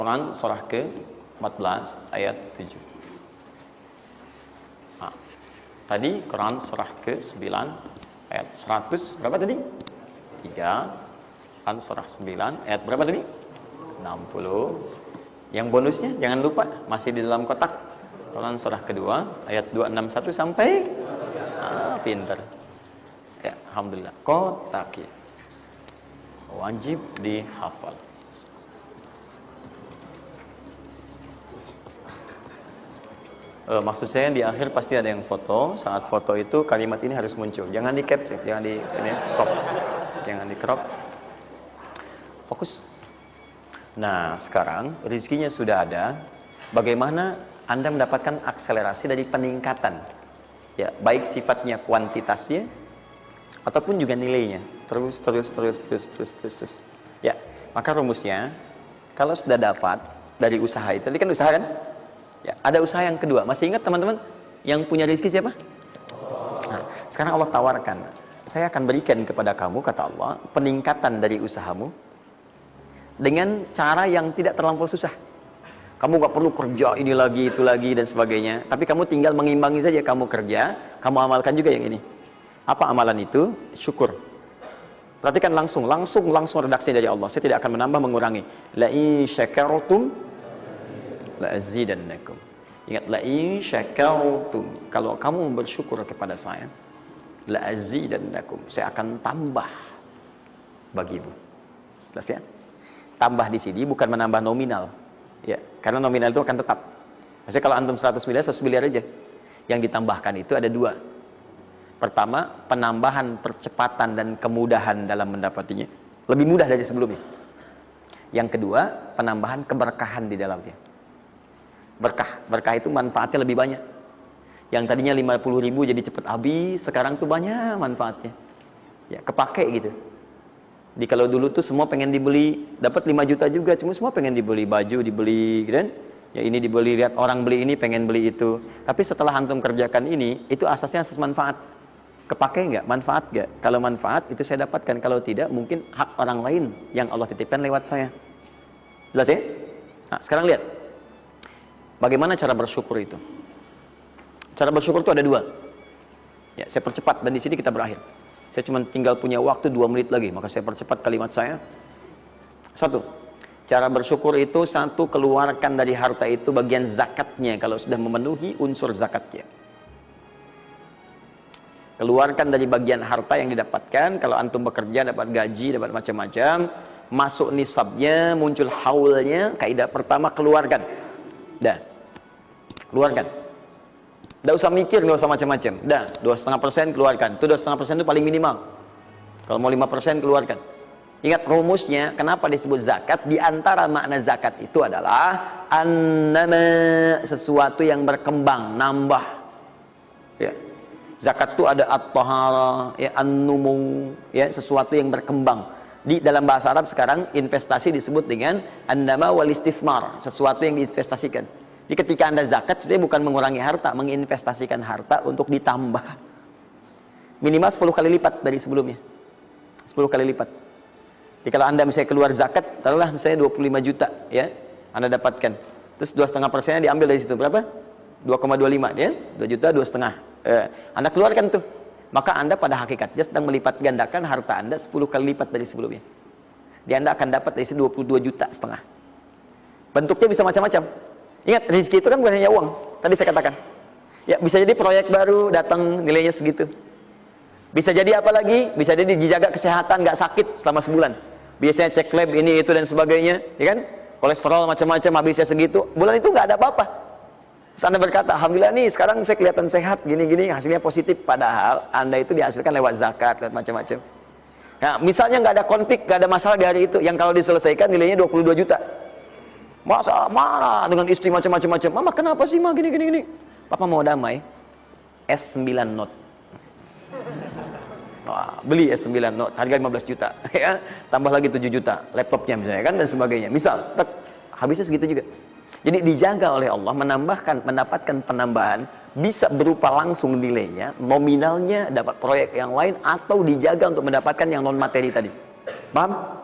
Quran surah ke-14 ayat 7. Nah, tadi Quran surah ke-9 ayat 100 berapa tadi? 3. Quran surah 9 ayat berapa tadi? 60. Yang bonusnya jangan lupa masih di dalam kotak. Quran surah kedua ayat 261 sampai pinter. Ya, alhamdulillah. Kotak wajib dihafal. Maksud saya di akhir pasti ada yang foto. Saat foto itu kalimat ini harus muncul. Jangan di capture, jangan di crop. Jangan di crop. Fokus. Nah, sekarang rezekinya sudah ada. Bagaimana Anda mendapatkan akselerasi dari peningkatan? Ya, baik sifatnya kuantitasnya ataupun juga nilainya. Terus. Ya, maka rumusnya kalau sudah dapat dari usaha itu, tadi kan usaha kan? Ya, ada usaha yang kedua. Masih ingat teman-teman yang punya rezeki siapa? Nah, sekarang Allah tawarkan, saya akan berikan kepada kamu, kata Allah, peningkatan dari usahamu dengan cara yang tidak terlampau susah. Kamu gak perlu kerja ini lagi, itu lagi, dan sebagainya. Tapi kamu tinggal mengimbangi saja. Kamu kerja, kamu amalkan juga yang ini. Apa amalan itu? Syukur. Perhatikan langsung redaksi dari Allah. Saya tidak akan menambah, mengurangi. La in syakartum la azidannakum. Ingat, la in syakartum, kalau kamu bersyukur kepada saya, la azidannakum, saya akan tambah bagimu. Jelas ya? Tambah di sini bukan menambah nominal. Ya, karena nominal itu akan tetap. Maksudnya kalau antum 100 miliar, 100 miliar aja. Yang ditambahkan itu ada dua. Pertama, penambahan percepatan dan kemudahan dalam mendapatinya. Lebih mudah dari sebelumnya. Yang kedua, penambahan keberkahan di dalamnya. Berkah itu manfaatnya lebih banyak. Yang tadinya 50.000 jadi cepat habis, sekarang tuh banyak manfaatnya. Ya, kepake gitu. Di kalau dulu tuh semua pengen dibeli, dapat 5 juta juga, cuma semua pengen dibeli baju, dibeli gitu kan. Ya ini dibeli, lihat orang beli ini pengen beli itu. Tapi setelah antum kerjakan ini, itu asasnya asas manfaat. Kepake nggak? Manfaat nggak? Kalau manfaat itu saya dapatkan, kalau tidak mungkin hak orang lain yang Allah titipkan lewat saya. Jelas ya? Nah, sekarang lihat. Bagaimana cara bersyukur itu? Cara bersyukur itu ada dua. Ya, saya percepat dan di sini kita berakhir. Saya cuma tinggal punya waktu 2 menit lagi, maka saya percepat kalimat saya. 1. Cara bersyukur itu 1, keluarkan dari harta itu bagian zakatnya kalau sudah memenuhi unsur zakatnya. Keluarkan dari bagian harta yang didapatkan. Kalau antum bekerja dapat gaji, dapat macam-macam, masuk nisabnya, muncul haulnya, kaidah pertama keluarkan. Dah. Keluarkan. Tidak usah mikir, nggak usah macam-macam. Dah, 2,5% keluarkan. Itu 2,5% itu paling minimal. Kalau mau 5% keluarkan. Ingat rumusnya, kenapa disebut zakat? Di antara makna zakat itu adalah annama, sesuatu yang berkembang, nambah. Ya. Zakat itu ada at-tahara, ya, an-numu, ya, sesuatu yang berkembang. Di dalam bahasa Arab sekarang investasi disebut dengan an-nama wal istifmar, sesuatu yang diinvestasikan. Jadi ketika Anda zakat sebenarnya bukan mengurangi harta, menginvestasikan harta untuk ditambah. Minimal 10 kali lipat dari sebelumnya. 10 kali lipat. Jadi kalau Anda misalnya keluar zakat, taruhlah misalnya 25 juta, ya, Anda dapatkan. Terus 2,5%-nya diambil dari situ, berapa? 2,25, ya? 2 juta, 2,5. Anda keluarkan tuh. Maka Anda pada hakikatnya sedang melipat gandakan harta Anda 10 kali lipat dari sebelumnya. Jadi Anda akan dapat dari situ 22,5 juta. Bentuknya bisa macam-macam. Ingat, rezeki itu kan bukan hanya uang. Tadi saya katakan. Ya, bisa jadi proyek baru datang nilainya segitu. Bisa jadi apa lagi? Bisa jadi dijaga kesehatan, nggak sakit selama sebulan. Biasanya cek lab ini itu dan sebagainya, ya kan? Kolesterol macam-macam habisnya segitu. Bulan itu nggak ada apa-apa. Terus Anda berkata, alhamdulillah nih sekarang saya kelihatan sehat, gini-gini, hasilnya positif. Padahal Anda itu dihasilkan lewat zakat, lewat macam-macam. Nah, misalnya nggak ada konflik, nggak ada masalah di hari itu, yang kalau diselesaikan nilainya 22 juta. Masa marah dengan istri macam-macam. Mama kenapa sih mah gini. Papa mau damai. S9 Note. Wah, beli S9 Note harga 15 juta ya. Tambah lagi 7 juta laptopnya misalnya kan dan sebagainya. Misal, habisnya segitu juga. Jadi dijaga oleh Allah, mendapatkan penambahan bisa berupa langsung nilainya, nominalnya dapat proyek yang lain, atau dijaga untuk mendapatkan yang non materi tadi. Paham?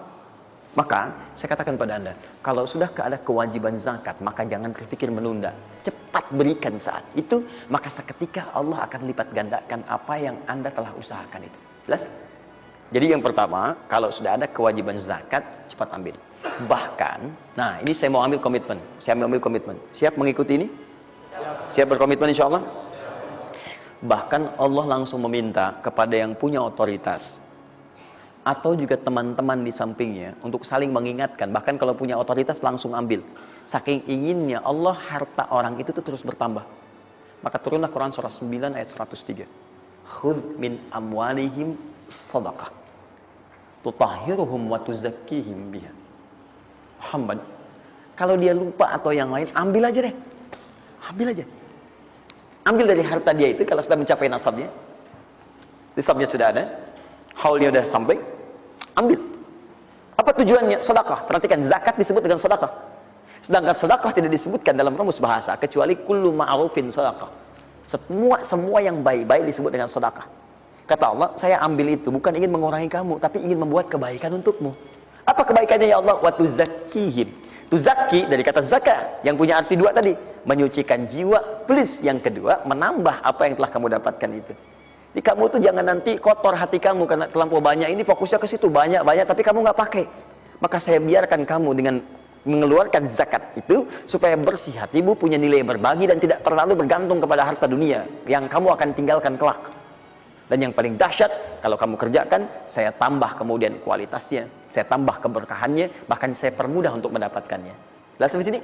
Maka saya katakan pada Anda, kalau sudah ada kewajiban zakat, maka jangan berpikir menunda. Cepat berikan saat itu, maka seketika Allah akan lipat gandakan apa yang Anda telah usahakan itu. Jelas? Jadi yang pertama, kalau sudah ada kewajiban zakat, cepat ambil. Bahkan, nah ini saya mau ambil komitmen. Saya mau ambil komitmen. Siap mengikuti ini? Siap berkomitmen insya Allah? Bahkan Allah langsung meminta kepada yang punya otoritas atau juga teman-teman di sampingnya untuk saling mengingatkan. Bahkan kalau punya otoritas langsung ambil. Saking inginnya Allah harta orang itu tuh terus bertambah. Maka turunlah Quran surah 9 ayat 103. Khudh min amwalihim sadaqah tutahhiruhum wa tuzakkihim biha. Muhammad, kalau dia lupa atau yang lain, ambil aja deh. Ambil aja. Ambil dari harta dia itu kalau sudah mencapai nasabnya. Nisabnya sudah ada, haulnya sudah sampai, ambil. Apa tujuannya? Sedekah. Perhatikan, zakat disebut dengan sedekah. Sedangkan sedekah tidak disebutkan dalam rumus bahasa kecuali kullu ma'rufin sedekah. Semua yang baik-baik disebut dengan sedekah. Kata Allah, saya ambil itu bukan ingin mengurangi kamu, tapi ingin membuat kebaikan untukmu. Apa kebaikannya ya Allah? Wa tuzakkihim. Tuzakki dari kata zakat yang punya arti dua tadi, menyucikan jiwa, plus yang kedua menambah apa yang telah kamu dapatkan itu. Jadi kamu tuh jangan nanti kotor hati kamu karena terlampau banyak ini, fokusnya ke situ banyak tapi kamu nggak pakai. Maka saya biarkan kamu dengan mengeluarkan zakat itu supaya bersih hatimu, punya nilai berbagi dan tidak terlalu bergantung kepada harta dunia yang kamu akan tinggalkan kelak. Dan yang paling dahsyat, kalau kamu kerjakan, saya tambah kemudian kualitasnya, saya tambah keberkahannya, bahkan saya permudah untuk mendapatkannya. Lalu sampai sini.